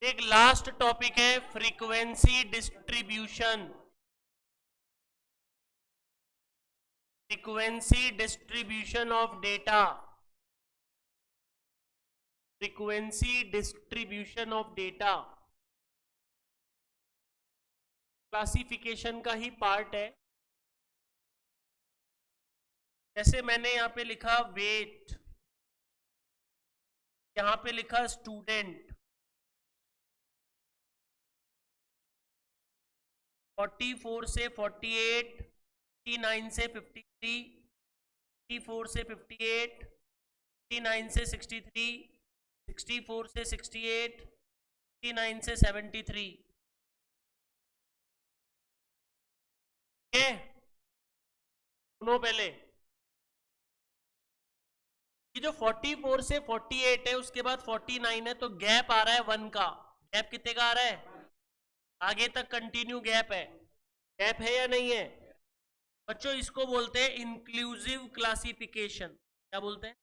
एक last topic है frequency distribution. Frequency distribution of data. Frequency distribution of data classification का ही part है। जैसे मैंने यहां पे लिखा वेट, यहां पे लिखा स्टूडेंट, 44 से 48, 59 से 53, 54 से 58, 59 से 63, 64 से 68, 69 से 73। सुनो पहले, ये जो 44 से 48 है उसके बाद 49 है, तो गैप आ रहा है 1 का। गैप कितने का आ रहा है? आगे तक कंटिन्यू गैप है। गैप है या नहीं है बच्चों? इसको बोलते हैं इंक्लूसिव क्लासिफिकेशन। क्या बोलते हैं?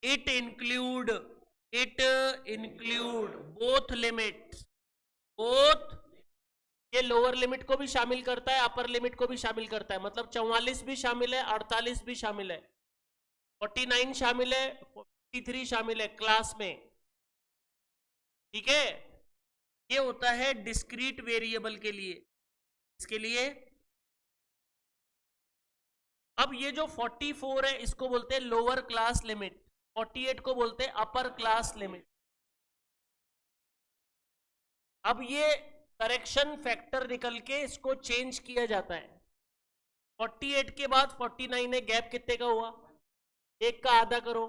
It include both limit. Both, ये लोअर लिमिट को भी शामिल करता है, अपर लिमिट को भी शामिल करता है। मतलब 44 भी शामिल है, 48 भी शामिल है, 49 शामिल है, 43 शामिल है क्लास में। ठीक है, ये होता है डिस्क्रीट वेरिएबल के लिए। इसके लिए अब ये जो 44 है इसको बोलते हैं लोअर क्लास लिमिट, 48 को बोलते हैं अपर क्लास लिमिट। अब ये करेक्शन फैक्टर निकल के इसको चेंज किया जाता है। 48 के बाद 49 है, गैप कितने का हुआ? 1 का आधा करो,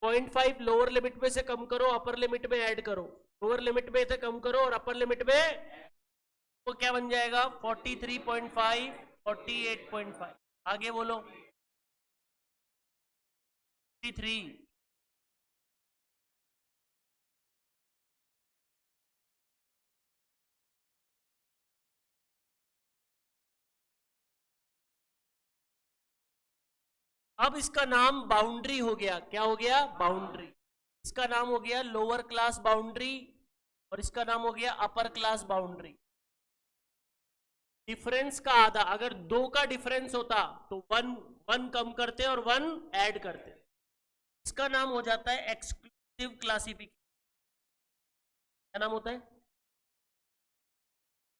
0.5 लोअर लिमिट में से कम करो, अपर लिमिट में ऐड करो, लोअर लिमिट में से कम करो और अपर लिमिट में, तो क्या बन जाएगा? 43.5, 48.5। आगे बोलो। 53। अब इसका नाम बाउंड्री हो गया। क्या हो गया? बाउंड्री। इसका नाम हो गया लोअर क्लास बाउंड्री और इसका नाम हो गया अपर क्लास बाउंड्री। डिफरेंस का आधा, अगर 2 का डिफरेंस होता तो 1 कम करते और 1 ऐड करते। इसका नाम हो जाता है एक्सक्लूसिव क्लासिफिकेशन। क्या नाम होता है?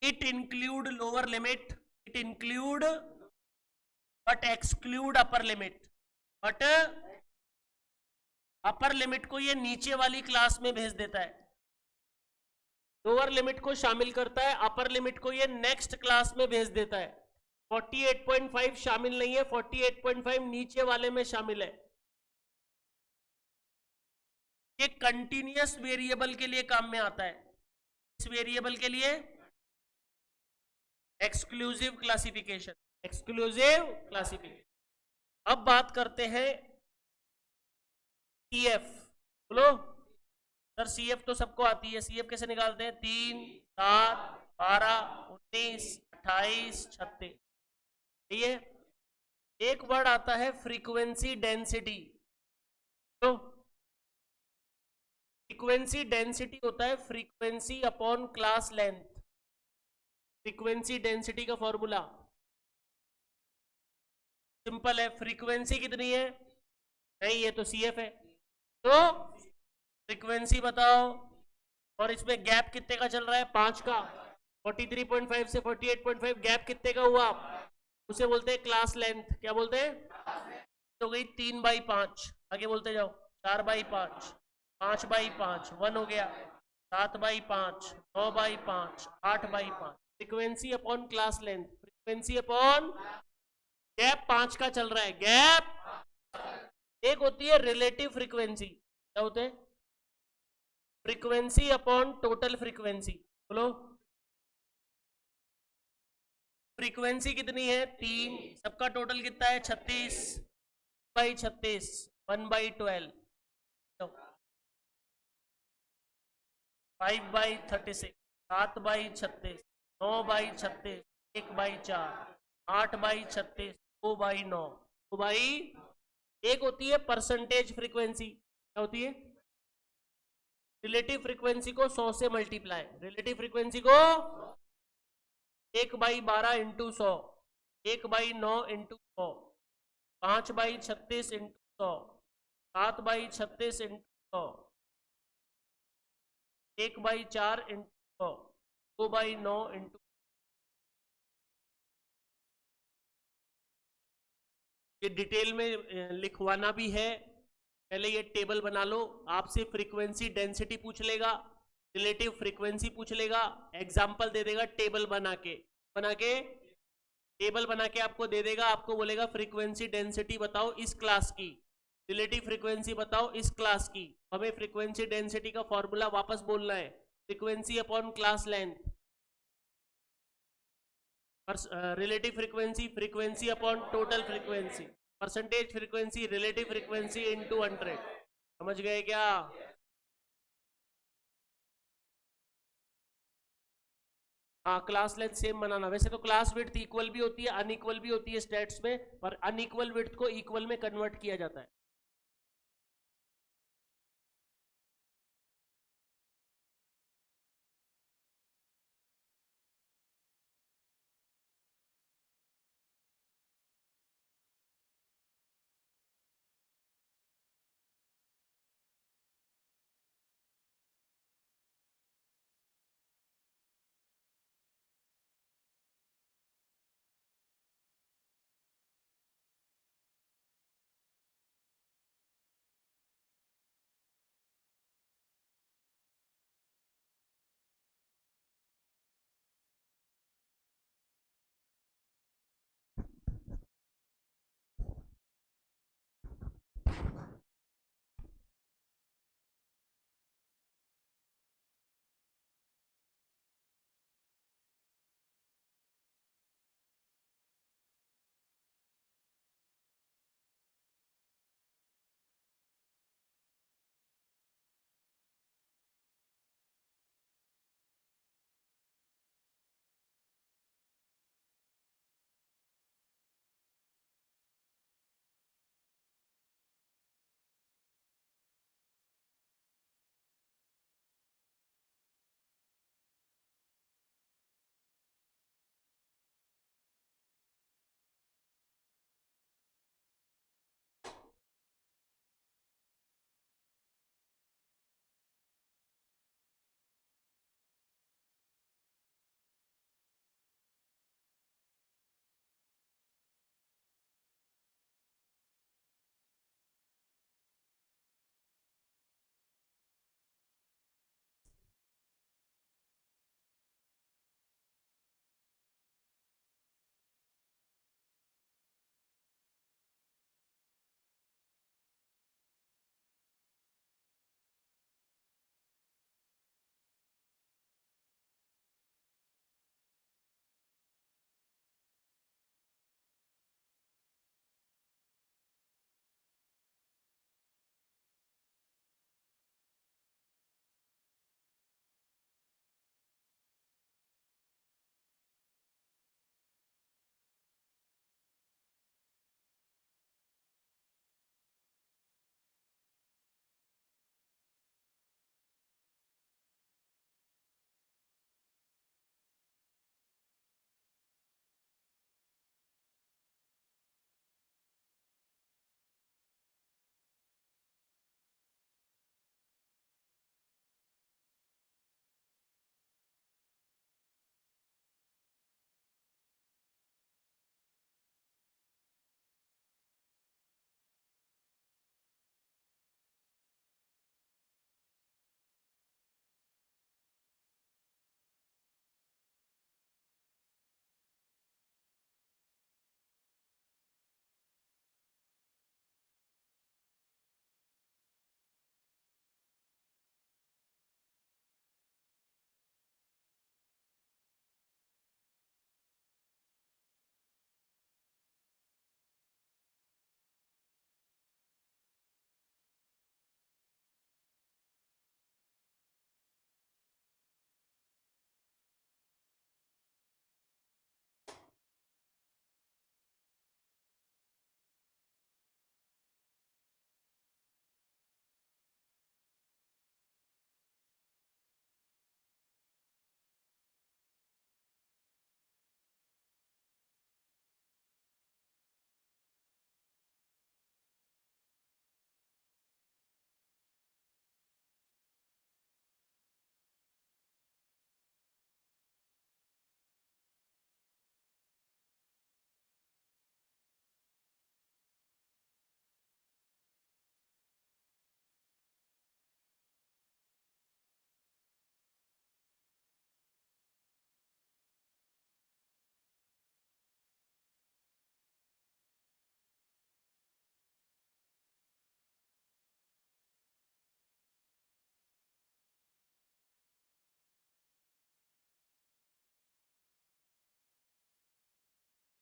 It include lower limit, it include but exclude upper limit. But upper limit को ये नीचे वाली क्लास में भेज देता है, लोअर लिमिट को शामिल करता है, अपर लिमिट को ये नेक्स्ट क्लास में भेज देता है। 48.5 शामिल नहीं है, 48.5 नीचे वाले में शामिल है। ये कंटिन्यूअस वेरिएबल के लिए काम में आता है। इस वेरिएबल के लिए एक्सक्लूसिव क्लासिफिकेशन, एक्सक्लूसिव क्लासिफिकेशन। अब बात करते हैं सीएफ। बोलो सर, सीएफ तो सबको आती है। सीएफ कैसे निकालते हैं? 3, 7, 12, 19, 28, 36। ठीक है, एक वर्ड आता है फ्रीक्वेंसी डेंसिटी। तो फ्रीक्वेंसी डेंसिटी होता है frequency upon class length. Frequency density का फॉर्मूला सिंपल है। फ्रीक्वेंसी कितनी है? नहीं, ये तो सीएफ है, तो फ्रीक्वेंसी बताओ। और इसमें गैप कितने का चल रहा है? 5 का। 43.5 से 48.5 गैप कितने का हुआ? उसे बोलते हैं क्लास लेंथ। क्या बोलते हैं? तो गई 3/5। आगे बोलते जाओ। 4/5, 5/5, 1 हो गया। 7/5, 9/5, 8/5। Frequency upon class length, frequency upon gap 5 का चल रहा है। गैप एक होती है रिलेटिव फ्रीक्वेंसी। क्या होते हैं? Frequency upon total frequency. बोलो फ्रीक्वेंसी कितनी है? 3, सबका टोटल कितना है? 36 बाई 36, 1/12, 5/36, 7/36, 9/36, 1/4, 8/36, 2/9, 2/। एक होती है परसेंटेज फ्रीक्वेंसी। क्या होती है? रिलेटिव फ्रीक्वेंसी को 100 से मल्टीप्लाई, रिलेटिव फ्रीक्वेंसी को 1/12 into 100, 1/9 into 100, 5/36 into 100, 7/36 into 100, 1/4 into 100, 2/9 into. ये डिटेल में लिखवाना भी है, पहले ये टेबल बना लो। आपसे फ्रीक्वेंसी डेंसिटी पूछ लेगा, रिलेटिव फ्रीक्वेंसी पूछ लेगा, एग्जाम्पल दे देगा टेबल बना के टेबल बना के आपको दे देगा। आपको बोलेगा फ्रीक्वेंसी डेंसिटी बताओ इस क्लास की, रिलेटिव फ्रीक्वेंसी बताओ इस क्लास की। हमें फ्रीक्वेंसी डेंसिटी का फॉर्मूला वापस बोलना है, frequency upon class length, relative frequency, frequency upon total frequency, percentage frequency, relative frequency into 100। समझ गए क्या? हाँ, क्लास लेंथ सेम बनाना। वैसे तो क्लास विड्थ इक्वल भी होती है, अनइक्वल भी होती है स्टेट्स में, पर अनइक्वल विड्थ को इक्वल में कन्वर्ट किया जाता है।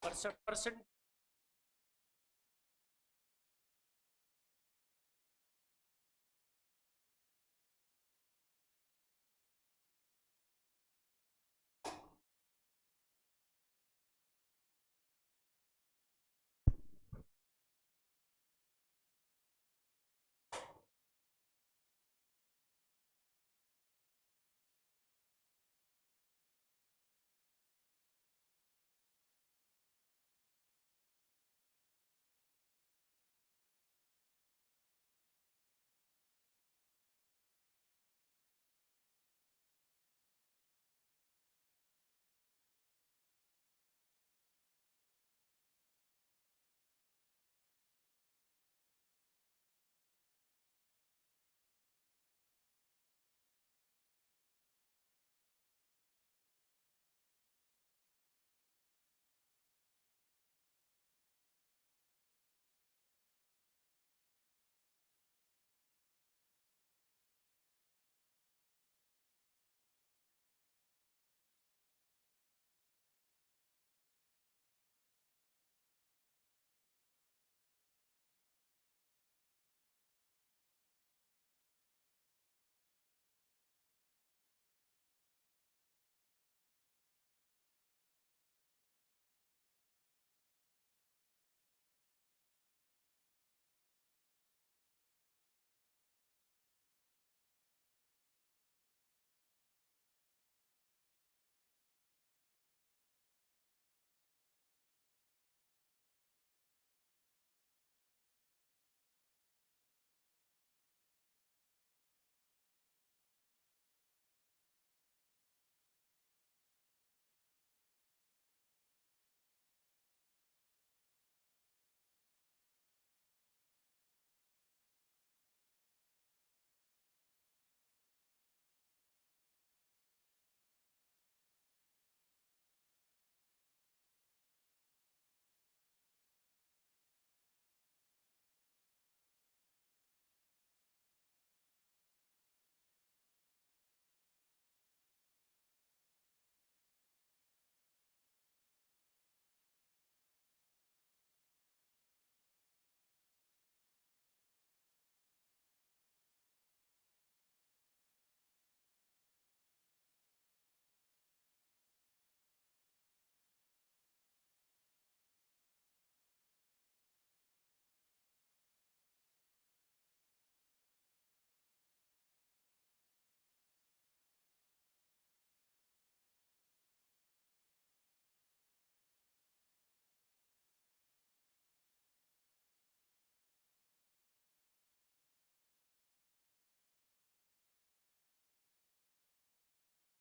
62%।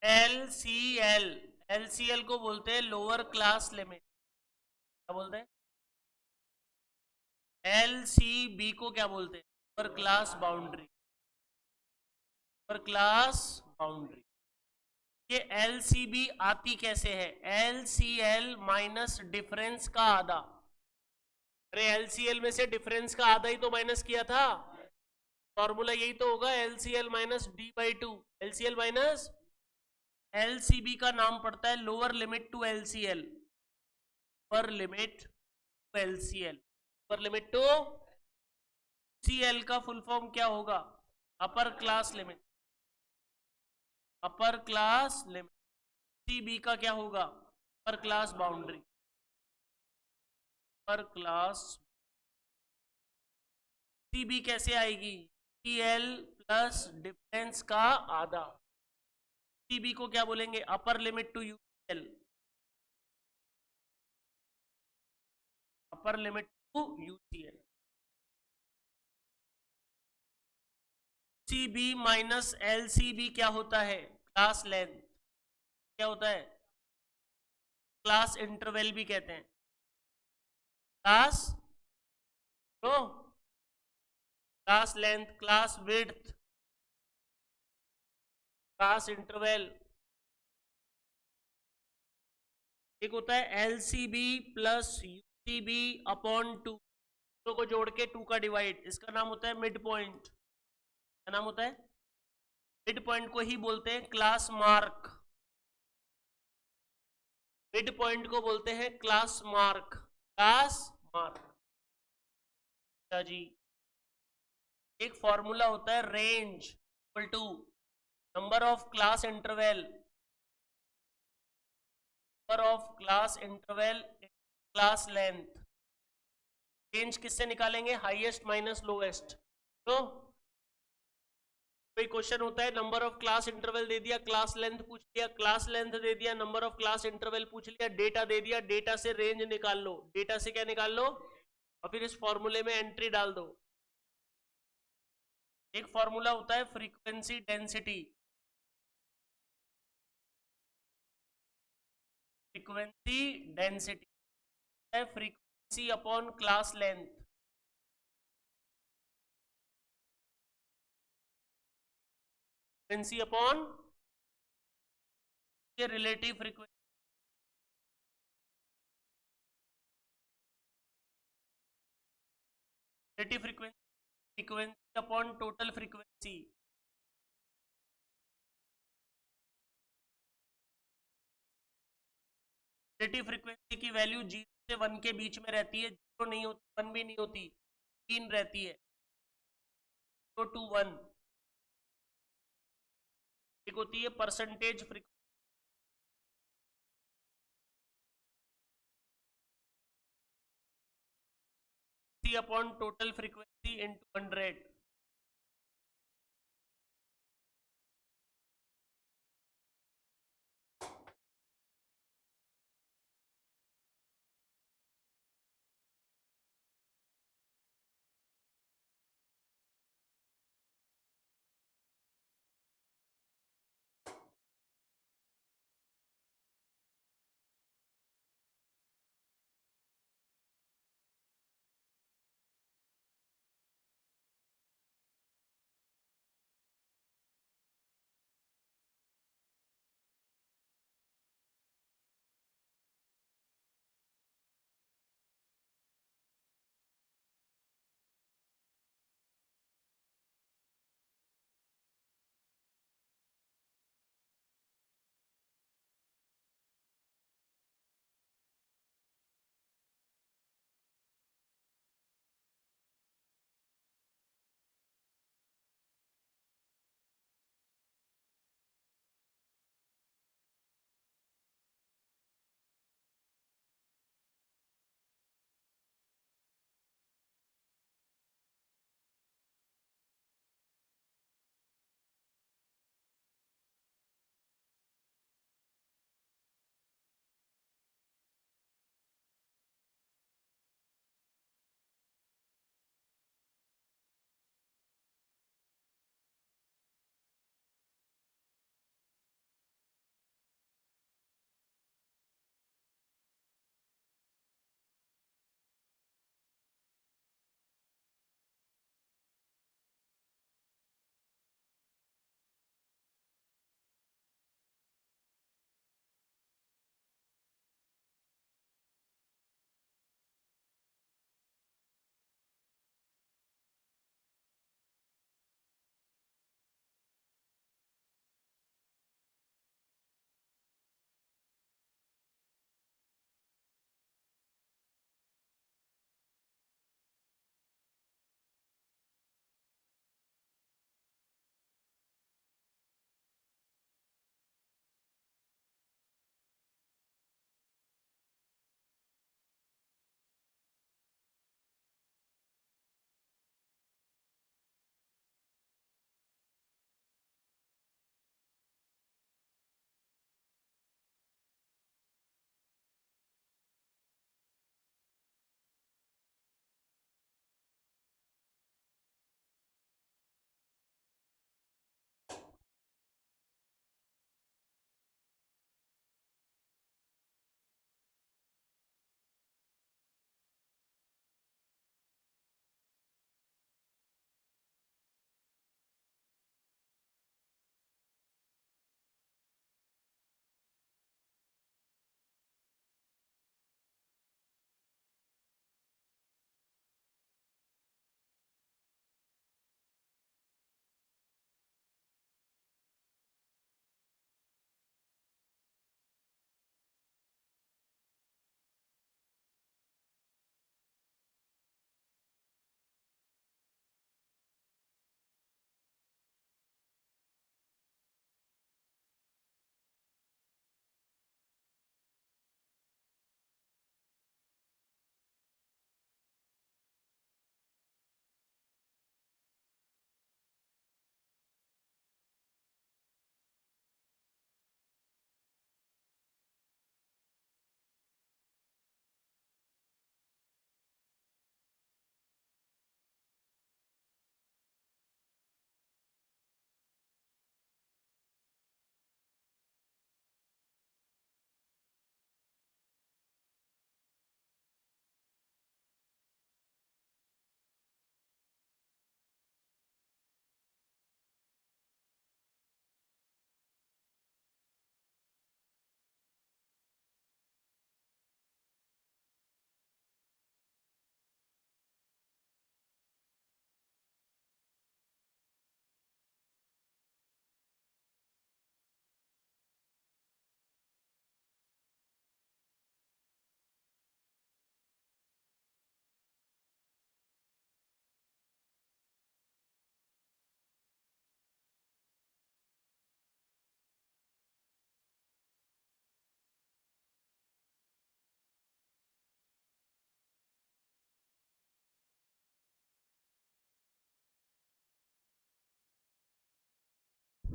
LCL, LCL को बोलते हैं लोअर क्लास लिमिट। क्या बोलते हैं? LCB को क्या बोलते हैं? Lower class boundary. Lower class boundary. ये LCB आती कैसे है? LCL माइनस डिफरेंस का आधा। अरे LCL में से डिफरेंस का आधा ही तो माइनस किया था। फॉर्मूला यही तो होगा, LCL माइनस D/2। LCL माइनस LCB का नाम पड़ता है lower limit to LCL। Lower limit to LCL। Lower limit to CL का फुल फॉर्म क्या होगा? Upper class limit. Upper class limit. CB का क्या होगा? Upper class boundary. Upper class. CB कैसे आएगी? CL प्लस डिफरेंस का आधा। CB को क्या बोलेंगे? Upper limit to UCL। Upper limit to UCL। CB minus LCB क्या होता है? Class length. क्या होता है? क्लास इंटरवल भी कहते हैं। क्लास तो class length, class width, class interval. एक होता है LCB प्लस UCB अपॉन 2, को जोड़ के 2 का डिवाइड, इसका नाम होता है मिड पॉइंट। क्या नाम होता है? मिड पॉइंट को ही बोलते हैं क्लास मार्क। मिड पॉइंट को बोलते हैं क्लास मार्क। क्लास मार्क जी। एक फॉर्मूला होता है range equal to number of class interval, number of class interval class length. Range किससे निकालेंगे? Highest minus lowest. तो कोई क्वेश्चन होता है, नंबर ऑफ क्लास इंटरवल दे दिया, क्लास लेंथ पूछ लिया, क्लास लेंथ दे दिया, नंबर ऑफ क्लास इंटरवल पूछ लिया, डेटा दे दिया, डेटा से रेंज निकाल लो। डेटा से क्या निकाल लो और फिर इस फॉर्मूले में एंट्री डाल दो। एक फॉर्मूला होता है फ्रीक्वेंसी डेंसिटी, फ्रीक्वेंसी डेंसिटी है frequency upon class length. Frequency upon relative frequency, relative frequency, frequency upon total frequency. Relative frequency की वैल्यू 0 से 1 के बीच में रहती है। 0 नहीं होती, 1 भी नहीं होती, 3 रहती है। 0 to 1 एक होती है percentage frequency upon total frequency into 100।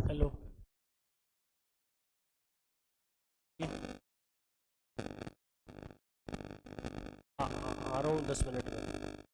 Hello, आ रहा हूँ 10 मिनट में।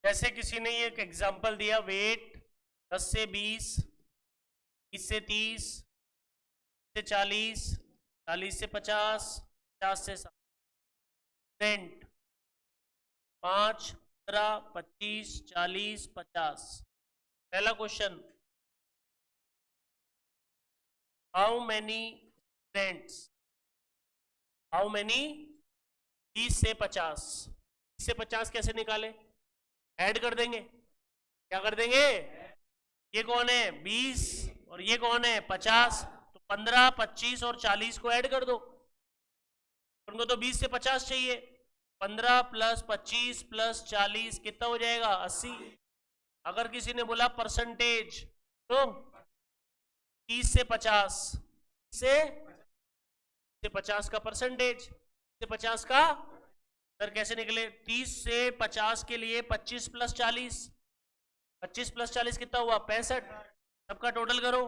जैसे किसी ने ये एक एग्जांपल दिया, वेट 10 से 20, 20 से 30 से 40, 40 से 50, 50 से 60, रेंट 5, 15, 25, 40, 50। पहला question, how many students, how many, 30 से 50, 30 से 50 कैसे निकाले? ऐड कर देंगे। क्या कर देंगे? ये कौन है 20 और ये कौन है 50, तो 15, 25 और 40 को ऐड कर दो। उनको तो 20 से 50 चाहिए। 15 प्लस 25 प्लस 40 कितना हो जाएगा? 80। अगर किसी ने बोला परसेंटेज, तो 30 से 50 से 50 का परसेंटेज, से 50 का सर कैसे निकले? 30 से 50 के लिए 25 प्लस 40, 25 प्लस 40 कितना हुआ? 65। सबका टोटल करो।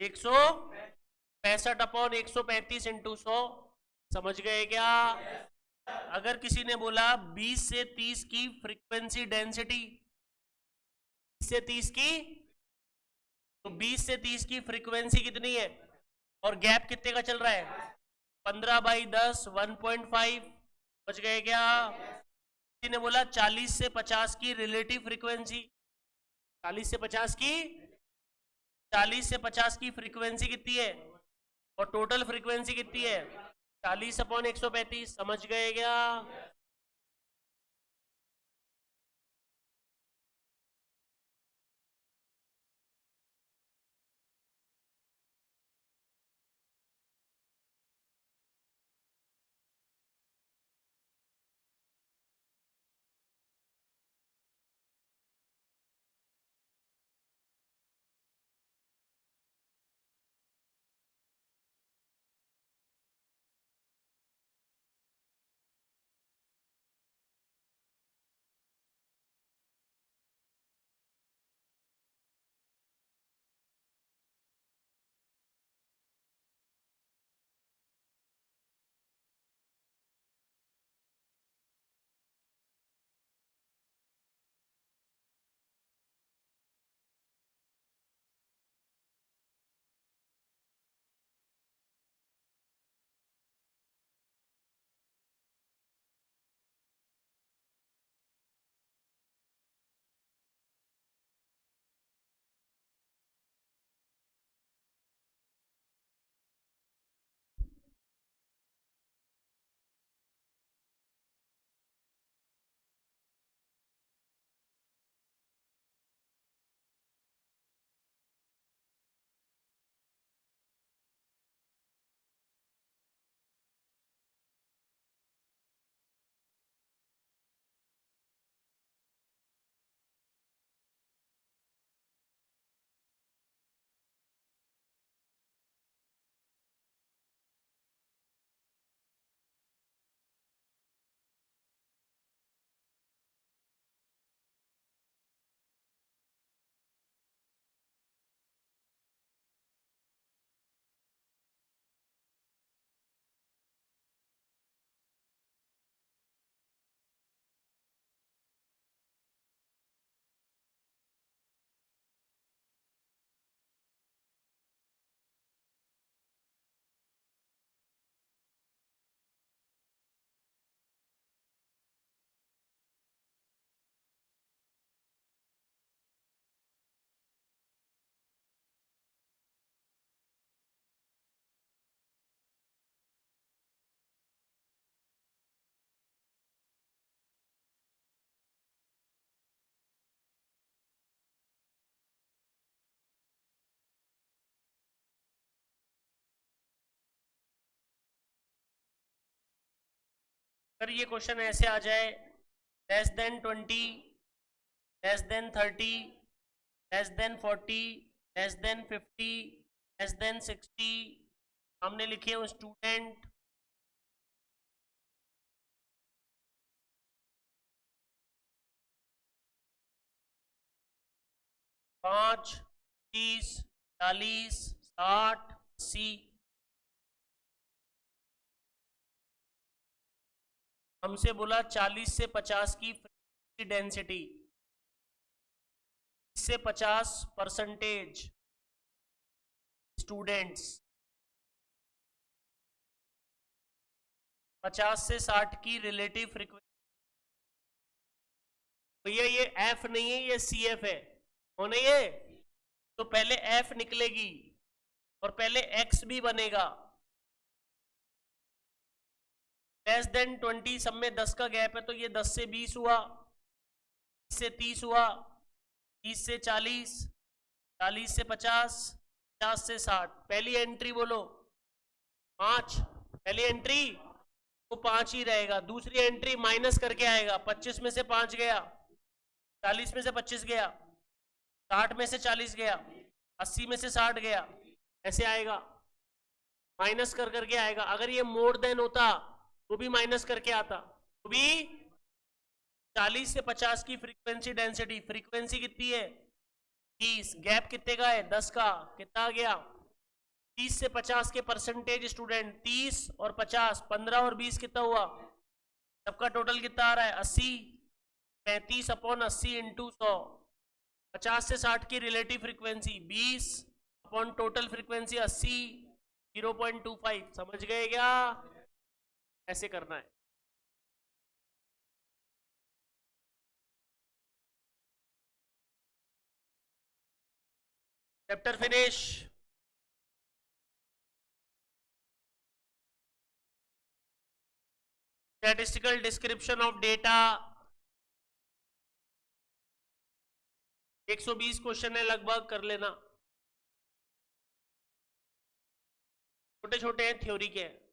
165 अपॉन 135 इंटू 100। समझ गए क्या? अगर किसी ने बोला 20 से 30 की फ्रीक्वेंसी डेंसिटी, 20 से 30 की, तो 20 से 30 की फ्रीक्वेंसी कितनी है और गैप कितने का चल रहा है? 15/10, 1.5। समझ गए क्या? किसी ने बोला 40 से 50 की रिलेटिव फ्रीक्वेंसी, 40 से 50 की, 40 से 50 की फ्रीक्वेंसी कितनी है और टोटल फ्रीक्वेंसी कितनी है? 40/135। समझ गए क्या? अगर ये क्वेश्चन ऐसे आ जाए, less than 20, less than 30, less than 40, less than 50, less than 60, हमने लिखे हो स्टूडेंट, पाँच, 30, 40, 60, 80, हमसे बोला 40 से 50 की डेंसिटी, इससे 50% स्टूडेंट्स, 50 से 60 की रिलेटिव फ्रीक्वेंसी। भैया ये एफ नहीं है, ये सी एफ है, हो नहीं है? तो पहले एफ निकलेगी और पहले एक्स भी बनेगा। लेस देन 20, सब में 10 का गैप है, तो ये 10 से 20 हुआ, 20 से 30 हुआ, 30 से 40, 40 से 50, 50 से 60। पहली एंट्री बोलो 5, पहली एंट्री वो 5 ही रहेगा। दूसरी एंट्री माइनस करके आएगा, 25 में से 5 गया, 40 में से 25 गया, 60 में से 40 गया, 80 में से 60 गया, ऐसे आएगा, माइनस कर करके आएगा। अगर ये मोर देन होता तो भी माइनस करके आता, तो भी 40 से 50 की फ्रीक्वेंसी डेंसिटी, फ्रीक्वेंसी कितनी है 30, गैप कितने का है 10 का, कितना आ गया 30 से 50 के परसेंटेज स्टूडेंट, 30 और 50, 15 और 20 कितना हुआ, सबका टोटल कितना आ रहा है 80, 35/80 इंटू 100, 50 से 60 की relative frequency 20 upon total frequency 80, 0.25। समझ गए क्या? ऐसे करना है। Chapter finish. Statistical description of data, 120 question है लगभग, कर लेना, छोटे छोटे हैं, थ्योरी के हैं।